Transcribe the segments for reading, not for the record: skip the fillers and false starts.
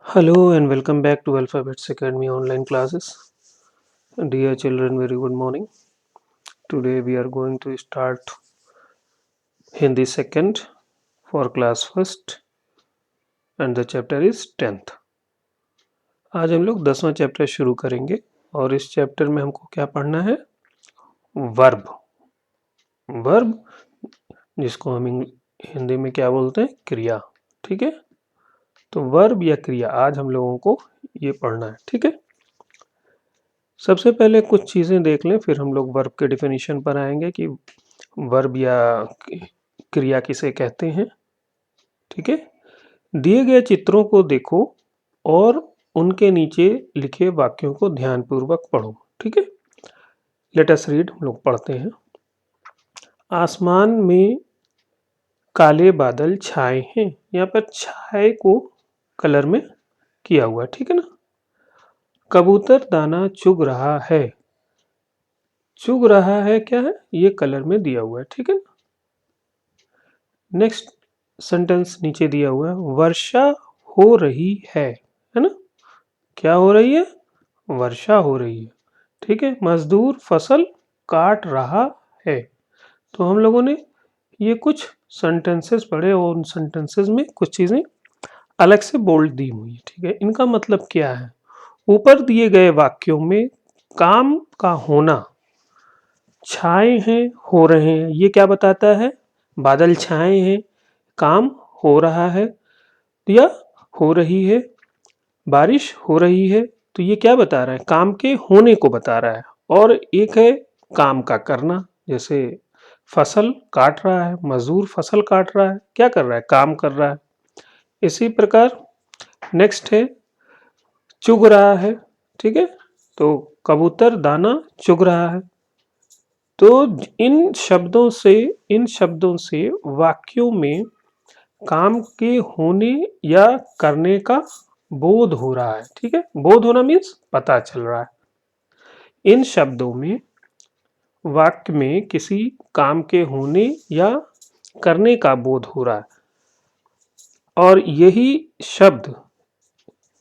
Hello and welcome back to Alphabets Academy online classes. Dear children, very good morning. Today we are going to start Hindi second for class first and the chapter is 10th. आज हम लोग 10वां chapter शुरू करेंगे और इस chapter में हमको क्या पढ़ना है? वर्ब। वर्ब जिसको हम हिंदी में क्या बोलते हैं? क्रिया। ठीक है, तो वर्ब या क्रिया आज हम लोगों को ये पढ़ना है। ठीक है, सबसे पहले कुछ चीज़ें देख लें, फिर हम लोग वर्ब के डिफिनीशन पर आएंगे कि वर्ब या क्रिया किसे कहते हैं। ठीक है, दिए गए चित्रों को देखो और उनके नीचे लिखे वाक्यों को ध्यानपूर्वक पढ़ो। ठीक है, लेट अस रीड। हम लोग पढ़ते हैं। आसमान में काले बादल छाए हैं। यहाँ पर छाए को कलर में किया हुआ है। ठीक है ना। कबूतर दाना चुग रहा है। चुग रहा है क्या है? ये कलर में दिया हुआ है। ठीक है ना। नेक्स्ट सेंटेंस नीचे दिया हुआ है, वर्षा हो रही है ना। क्या हो रही है? वर्षा हो रही है। ठीक है, मजदूर फसल काट रहा है। तो हम लोगों ने ये कुछ सेंटेंसेस पढ़े और उन सेंटेंसेस में कुछ चीजें अलग से बोल्ड दी हुई है। ठीक है, इनका मतलब क्या है? ऊपर दिए गए वाक्यों में काम का होना, छाए हैं, हो रहे हैं, ये क्या बताता है? बादल छाए हैं, काम हो रहा है या हो रही है, बारिश हो रही है, तो ये क्या बता रहा है? काम के होने को बता रहा है। और एक है काम का करना, जैसे फसल काट रहा है, मजदूर फसल काट रहा है, क्या कर रहा है? काम कर रहा है। इसी प्रकार नेक्स्ट है चुग रहा है। ठीक है, तो कबूतर दाना चुग रहा है। तो इन शब्दों से वाक्यों में काम के होने या करने का बोध हो रहा है। ठीक है, बोध होना मीन्स पता चल रहा है। इन शब्दों में वाक्य में किसी काम के होने या करने का बोध हो रहा है और यही शब्द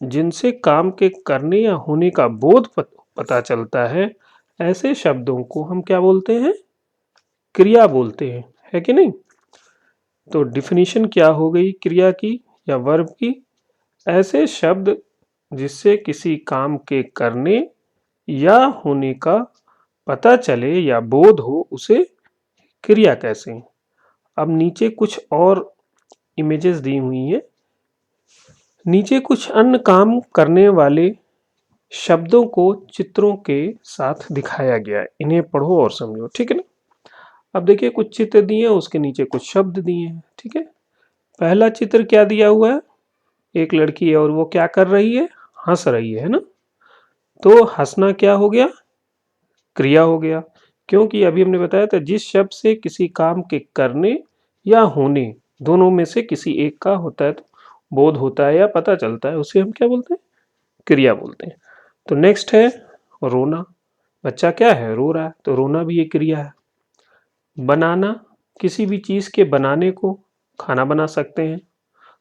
जिनसे काम के करने या होने का बोध पता चलता है, ऐसे शब्दों को हम क्या बोलते हैं? क्रिया बोलते हैं। है कि नहीं? तो डिफिनीशन क्या हो गई क्रिया की या वर्ब की? ऐसे शब्द जिससे किसी काम के करने या होने का पता चले या बोध हो, उसे क्रिया कैसे हैं। अब नीचे कुछ और इमेजेस दी हुई हैं। नीचे कुछ अन्य काम करने वाले शब्दों को चित्रों के साथ दिखाया गया है, इन्हें पढ़ो और समझो। ठीक है ना। अब देखिए कुछ चित्र दिए हैं, उसके नीचे कुछ शब्द दिए हैं। ठीक है, पहला चित्र क्या दिया हुआ है? एक लड़की है और वो क्या कर रही है? हंस रही है ना। तो हंसना क्या हो गया? क्रिया हो गया, क्योंकि अभी हमने बताया था जिस शब्द से किसी काम के करने या होने दोनों में से किसी एक का होता है तो बोध होता है या पता चलता है, उसे हम क्या बोलते हैं? क्रिया बोलते हैं। तो नेक्स्ट है रोना। बच्चा क्या है? रो रहा है, तो रोना भी एक क्रिया है। बनाना, किसी भी चीज के बनाने को, खाना बना सकते हैं,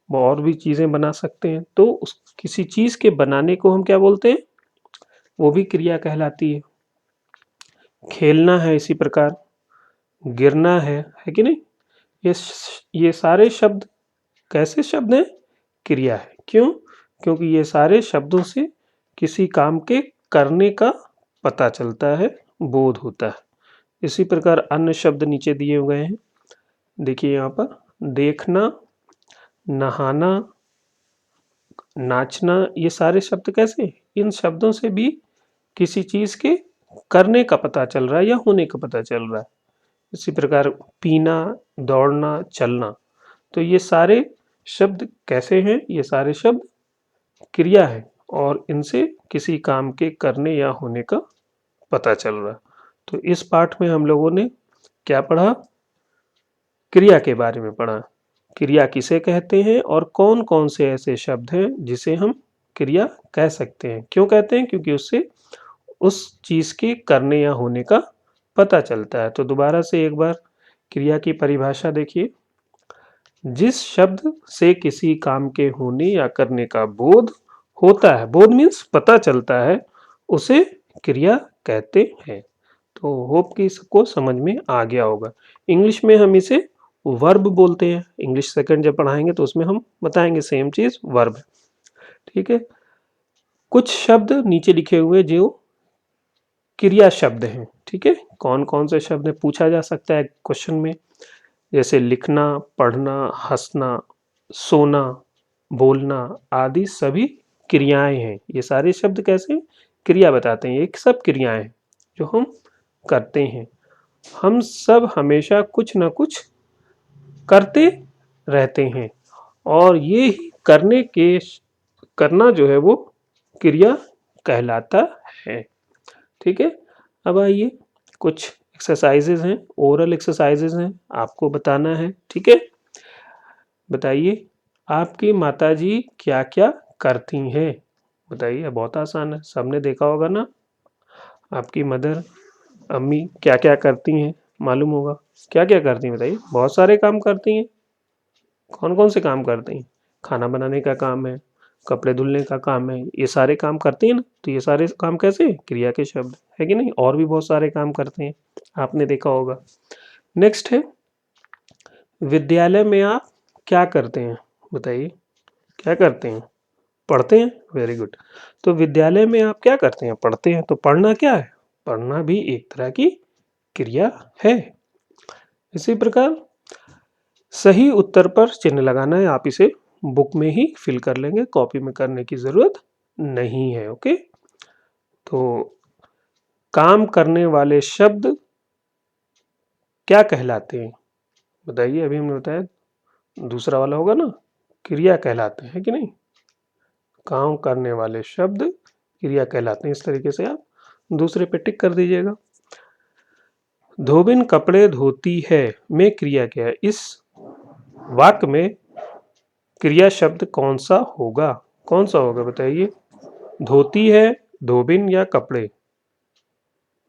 वो और भी चीजें बना सकते हैं, तो उस किसी चीज के बनाने को हम क्या बोलते हैं? वो भी क्रिया कहलाती है। खेलना है इसी प्रकार, गिरना है कि नहीं? ये सारे शब्द कैसे शब्द हैं? क्रिया है। क्यों? क्योंकि ये सारे शब्दों से किसी काम के करने का पता चलता है, बोध होता है। इसी प्रकार अन्य शब्द नीचे दिए हुए हैं। देखिए यहाँ पर देखना, नहाना, नाचना, ये सारे शब्द कैसे? इन शब्दों से भी किसी चीज के करने का पता चल रहा है या होने का पता चल रहा है। इसी प्रकार पीना, दौड़ना, चलना, तो ये सारे शब्द कैसे हैं? ये सारे शब्द क्रिया है और इनसे किसी काम के करने या होने का पता चल रहा है। तो इस पाठ में हम लोगों ने क्या पढ़ा? क्रिया के बारे में पढ़ा। क्रिया किसे कहते हैं और कौन कौन से ऐसे शब्द हैं जिसे हम क्रिया कह सकते हैं। क्यों कहते हैं? क्योंकि उससे उस चीज के करने या होने का पता चलता है। तो दोबारा से एक बार क्रिया की परिभाषा देखिए। जिस शब्द से किसी काम के होने या करने का बोध होता है, बोध मीन्स पता चलता है, उसे क्रिया कहते हैं। तो होप कि इसको समझ में आ गया होगा। इंग्लिश में हम इसे वर्ब बोलते हैं, इंग्लिश सेकंड जब पढ़ाएंगे तो उसमें हम बताएंगे सेम चीज वर्ब। ठीक है, कुछ शब्द नीचे लिखे हुए जो क्रिया शब्द हैं। ठीक है, कौन कौन से शब्द है पूछा जा सकता है क्वेश्चन में, जैसे लिखना, पढ़ना, हंसना, सोना, बोलना आदि सभी क्रियाएं हैं। ये सारे शब्द कैसे क्रिया बताते हैं, ये सब क्रियाएं हैं जो हम करते हैं। हम सब हमेशा कुछ ना कुछ करते रहते हैं और ये ही करना जो है वो क्रिया कहलाता है। ठीक है, अब आइए कुछ एक्सरसाइजेज हैं, ओरल एक्सरसाइजेज हैं, आपको बताना है। ठीक है, बताइए आपकी माताजी क्या क्या करती हैं। बताइए, बहुत आसान है, सबने देखा होगा ना। आपकी मदर, अम्मी क्या क्या करती हैं, मालूम होगा। क्या क्या करती हैं बताइए, बहुत सारे काम करती हैं। कौन कौन से काम करती हैं, खाना बनाने का काम है, कपड़े धुलने का काम है, ये सारे काम करती हैं ना। तो ये सारे काम कैसे हैं? क्रिया के शब्द है कि नहीं, और भी बहुत सारे काम करते हैं, आपने देखा होगा। नेक्स्ट है, विद्यालय में आप क्या करते हैं। बताइए, क्या करते हैं, पढ़ते हैं, वेरी गुड। तो विद्यालय में आप क्या करते हैं, पढ़ते हैं। तो पढ़ना क्या है, पढ़ना भी एक तरह की क्रिया है। इसी प्रकार सही उत्तर पर चिन्ह लगाना है, आप इसे बुक में ही फिल कर लेंगे, कॉपी में करने की जरूरत नहीं है। ओके, तो काम करने वाले शब्द क्या कहलाते हैं। बताइए, अभी हमने बताया दूसरा वाला होगा ना, क्रिया कहलाते हैं कि नहीं। काम करने वाले शब्द क्रिया कहलाते हैं, इस तरीके से आप दूसरे पे टिक कर दीजिएगा। धोबिन कपड़े धोती है में क्रिया क्या है, इस वाक्य में क्रिया शब्द कौन सा होगा, कौन सा होगा बताइए। धोती है, धोबिन या कपड़े,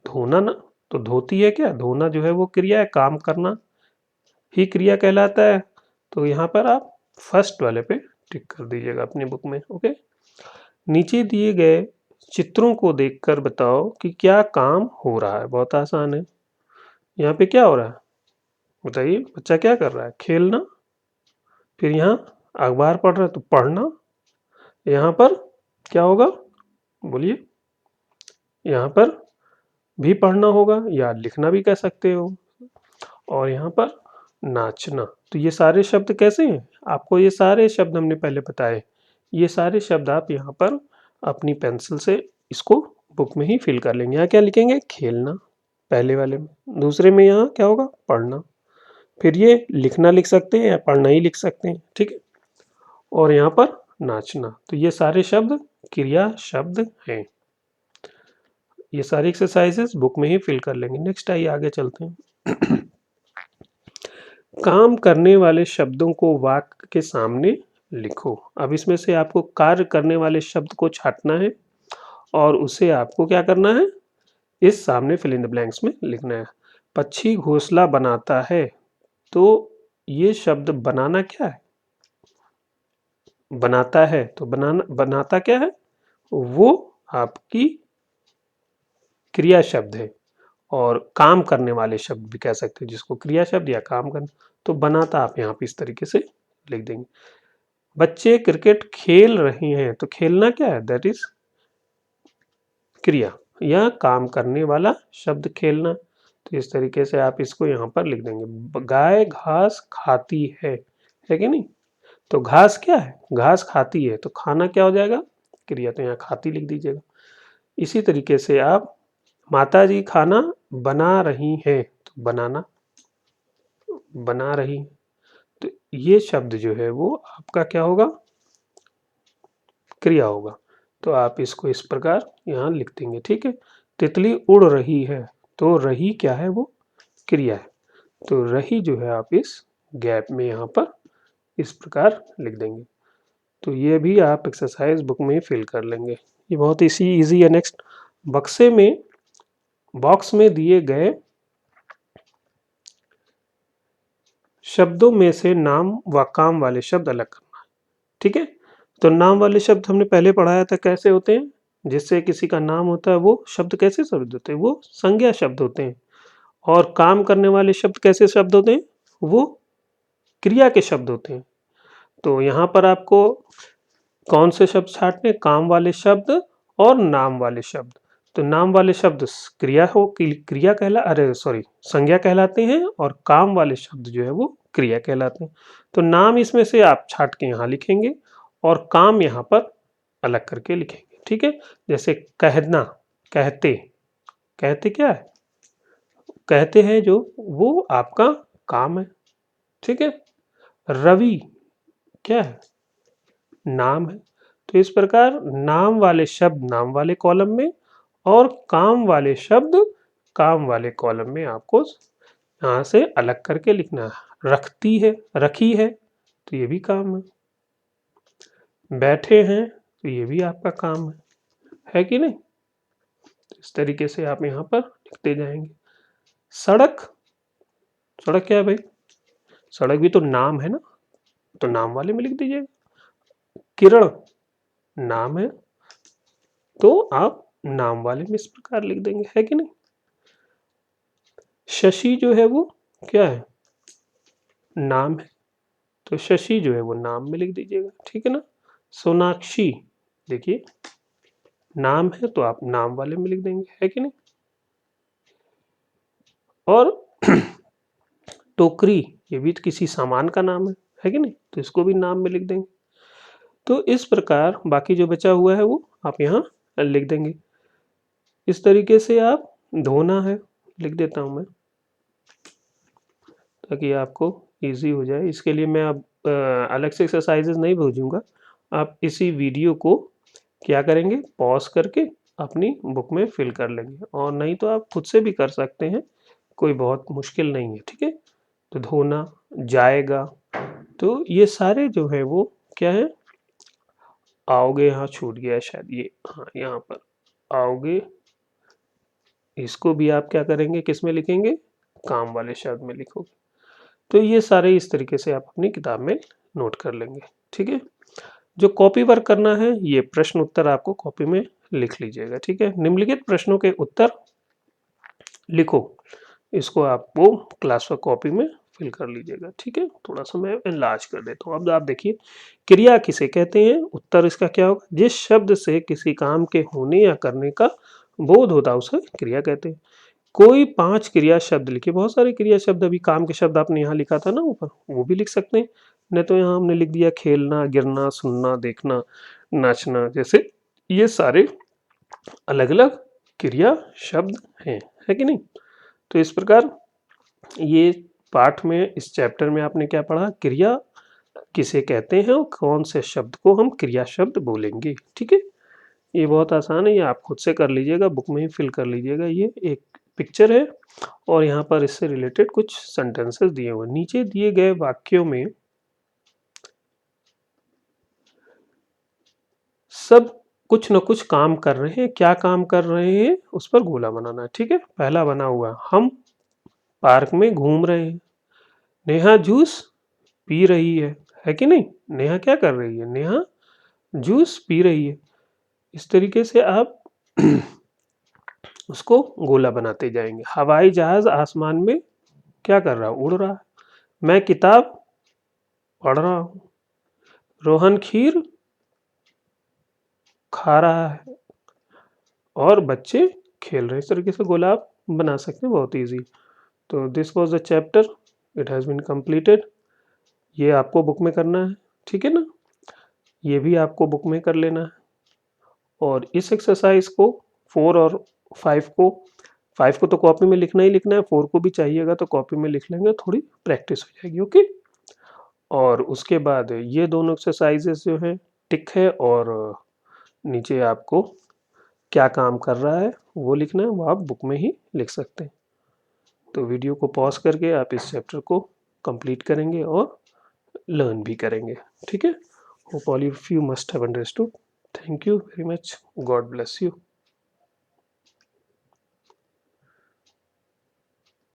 धोना ना। तो धोती है क्या, धोना जो है वो क्रिया है, काम करना ही क्रिया कहलाता है। तो यहाँ पर आप फर्स्ट वाले पे टिक कर दीजिएगा अपनी बुक में। ओके, नीचे दिए गए चित्रों को देखकर बताओ कि क्या काम हो रहा है। बहुत आसान है, यहाँ पे क्या हो रहा है बताइए, बच्चा क्या कर रहा है, खेलना। फिर यहाँ अखबार पढ़ रहा है तो पढ़ना। यहाँ पर क्या होगा बोलिए, यहाँ पर भी पढ़ना होगा या लिखना भी कह सकते हो। और यहाँ पर नाचना। तो ये सारे शब्द कैसे हैं, आपको ये सारे शब्द हमने पहले बताए, ये सारे शब्द आप यहाँ पर अपनी पेंसिल से इसको बुक में ही फिल कर लेंगे। यहाँ क्या लिखेंगे, खेलना पहले वाले में, दूसरे में यहाँ क्या होगा, पढ़ना। फिर ये लिखना लिख सकते हैं या पढ़ना ही लिख सकते हैं। ठीक है, और यहाँ पर नाचना। तो ये सारे शब्द क्रिया शब्द हैं। ये सारी एक्सरसाइजेस बुक में ही फिल कर लेंगे। नेक्स्ट आइए आगे चलते हैं। काम करने वाले शब्दों को वाक्य के सामने लिखो। अब इसमें से आपको कार्य करने वाले शब्द को छांटना है और उसे आपको क्या करना है, इस सामने फिल इन द ब्लैंक्स में लिखना है। पक्षी घोंसला बनाता है, तो ये शब्द बनाना क्या है, बनाता है। तो बनाना, बनाता क्या है, वो आपकी क्रिया शब्द है। और काम करने वाले शब्द भी कह सकते हैं जिसको क्रिया शब्द या काम करना। तो बनाता आप यहाँ पे इस तरीके से लिख देंगे। बच्चे क्रिकेट खेल रहे हैं, तो खेलना क्या है, दैट इज क्रिया या काम करने वाला शब्द खेलना। तो इस तरीके से आप इसको यहाँ पर लिख देंगे। गाय घास खाती है कि नहीं। तो घास क्या है, घास खाती है, तो खाना क्या हो जाएगा, क्रिया। तो यहाँ खाती लिख दीजिएगा। इसी तरीके से आप माता जी खाना बना रही हैं, तो बनाना, बना रही। तो ये शब्द जो है वो आपका क्या होगा, क्रिया होगा। तो आप इसको इस प्रकार यहाँ लिख देंगे। ठीक है, तितली उड़ रही है, तो रही क्या है, वो क्रिया है। तो रही जो है आप इस गैप में यहाँ पर इस प्रकार लिख देंगे। तो ये भी आप एक्सरसाइज बुक में ही फिल कर लेंगे। ये बहुत इजी है। नेक्स्ट, बक्से में बॉक्स में दिए गए शब्दों में से नाम व काम वाले शब्द अलग करना है। ठीक है, तो नाम वाले शब्द हमने पहले पढ़ाया था कैसे होते हैं, जिससे किसी का नाम होता है वो शब्द कैसे शब्द होते हैं, वो संज्ञा शब्द होते हैं। और काम करने वाले शब्द कैसे शब्द होते हैं, वो क्रिया के शब्द होते हैं। तो यहाँ पर आपको कौन से शब्द छांटने, काम वाले शब्द और नाम वाले शब्द। तो नाम वाले शब्द क्रिया कहला अरे सॉरी संज्ञा कहलाते हैं, और काम वाले शब्द जो है वो क्रिया कहलाते हैं। तो नाम इसमें से आप छांट के यहाँ लिखेंगे और काम यहाँ पर अलग करके लिखेंगे, ठीक है। जैसे कहना, कहते, कहते क्या है, कहते हैं जो, वो आपका काम है, ठीक है। रवि क्या है, नाम है। तो इस प्रकार नाम वाले शब्द नाम वाले कॉलम में और काम वाले शब्द काम वाले कॉलम में आपको यहाँ से अलग करके लिखना है। रखती है, रखी है, तो ये भी काम है। बैठे हैं, तो ये भी आपका काम है कि नहीं। इस तरीके से आप यहाँ पर लिखते जाएंगे। सड़क, सड़क क्या है भाई, सड़क भी तो नाम है ना, तो नाम वाले में लिख दीजिएगा। किरण नाम है, तो आप नाम वाले में इस प्रकार लिख देंगे, है कि नहीं। शशि जो है वो क्या है, नाम है, तो शशि जो है वो नाम में लिख दीजिएगा, ठीक है ना। सोनाक्षी देखिए नाम है, तो आप नाम वाले में लिख देंगे, है कि नहीं। और टोकरी, ये भी तो किसी सामान का नाम है कि नहीं, तो इसको भी नाम में लिख देंगे। तो इस प्रकार बाकी जो बचा हुआ है वो आप यहाँ लिख देंगे। इस तरीके से आप धोना है, लिख देता हूँ मैं ताकि आपको इजी हो जाए। इसके लिए मैं अब अलग से एक्सरसाइजेज नहीं भेजूंगा, आप इसी वीडियो को क्या करेंगे, पॉज करके अपनी बुक में फिल कर लेंगे, और नहीं तो आप खुद से भी कर सकते हैं, कोई बहुत मुश्किल नहीं है, ठीक है। तो धोना, जाएगा, तो ये सारे जो है वो क्या है, आओगे, यहाँ छूट गया है शायद ये, हाँ यहाँ पर आओगे, इसको भी आप क्या करेंगे, किस में लिखेंगे, काम वाले शब्द में लिखोगे। तो ये सारे इस तरीके से आप अपनी किताब में नोट कर लेंगे, ठीक है। जो कॉपी वर्क करना है, ये प्रश्न उत्तर आपको कॉपी में लिख लीजिएगा, ठीक है। निम्नलिखित प्रश्नों के उत्तर लिखो, इसको आप वो क्लास वर्क कॉपी में फिल कर लीजिएगा, ठीक है। थोड़ा सा मैं एनलार्ज कर देता हूँ। अब आप देखिए, क्रिया किसे कहते हैं, उत्तर इसका क्या होगा, जिस शब्द से किसी काम के होने या करने का बोध होता है उसे क्रिया कहते हैं। कोई 5 क्रिया शब्द लिखिए, बहुत सारे क्रिया शब्द, अभी काम के शब्द आपने यहाँ लिखा था ना ऊपर, वो भी लिख सकते हैं। नहीं तो यहाँ हमने लिख दिया खेलना, गिरना, सुनना, देखना, नाचना, जैसे ये सारे अलग अलग क्रिया शब्द है कि नहीं। तो इस प्रकार ये पाठ में, इस चैप्टर में आपने क्या पढ़ा, क्रिया किसे कहते हैं और कौन से शब्द को हम क्रिया शब्द बोलेंगे, ठीक है। ये बहुत आसान है, ये आप खुद से कर लीजिएगा, बुक में ही फिल कर लीजिएगा। ये एक पिक्चर है और यहाँ पर इससे रिलेटेड कुछ सेंटेंसेस दिए हुए, नीचे दिए गए वाक्यों में सब कुछ न कुछ काम कर रहे हैं, क्या काम कर रहे हैं उस पर गोला बनाना है, ठीक है। पहला बना हुआ, हम पार्क में घूम रहे हैं, नेहा जूस पी रही है कि नहीं। नेहा क्या कर रही है, नेहा जूस पी रही है। इस तरीके से आप उसको गोला बनाते जाएंगे। हवाई जहाज आसमान में क्या कर रहा है, उड़ रहा है। मैं किताब पढ़ रहा हूँ, रोहन खीर खा रहा है और बच्चे खेल रहे हैं। इस तरीके से गोला आप बना सकते हैं, बहुत इजी। तो this was the chapter, it has been completed. ये आपको बुक में करना है, ठीक है ना, ये भी आपको बुक में कर लेना है। और इस एक्सरसाइज को 4 और 5 को, 5 को तो कॉपी में लिखना ही लिखना है, 4 को भी चाहिएगा तो कॉपी में लिख लेंगे, थोड़ी प्रैक्टिस हो जाएगी, ओके। और उसके बाद ये दोनों एक्सरसाइजेस जो हैं टिक है, और नीचे आपको क्या काम कर रहा है वो लिखना है, वो आप बुक में ही लिख सकते हैं। तो वीडियो को पॉज करके आप इस चैप्टर को कंप्लीट करेंगे और लर्न भी करेंगे, ठीक है। Hope all of you must have understood. Thank you very much, God bless you.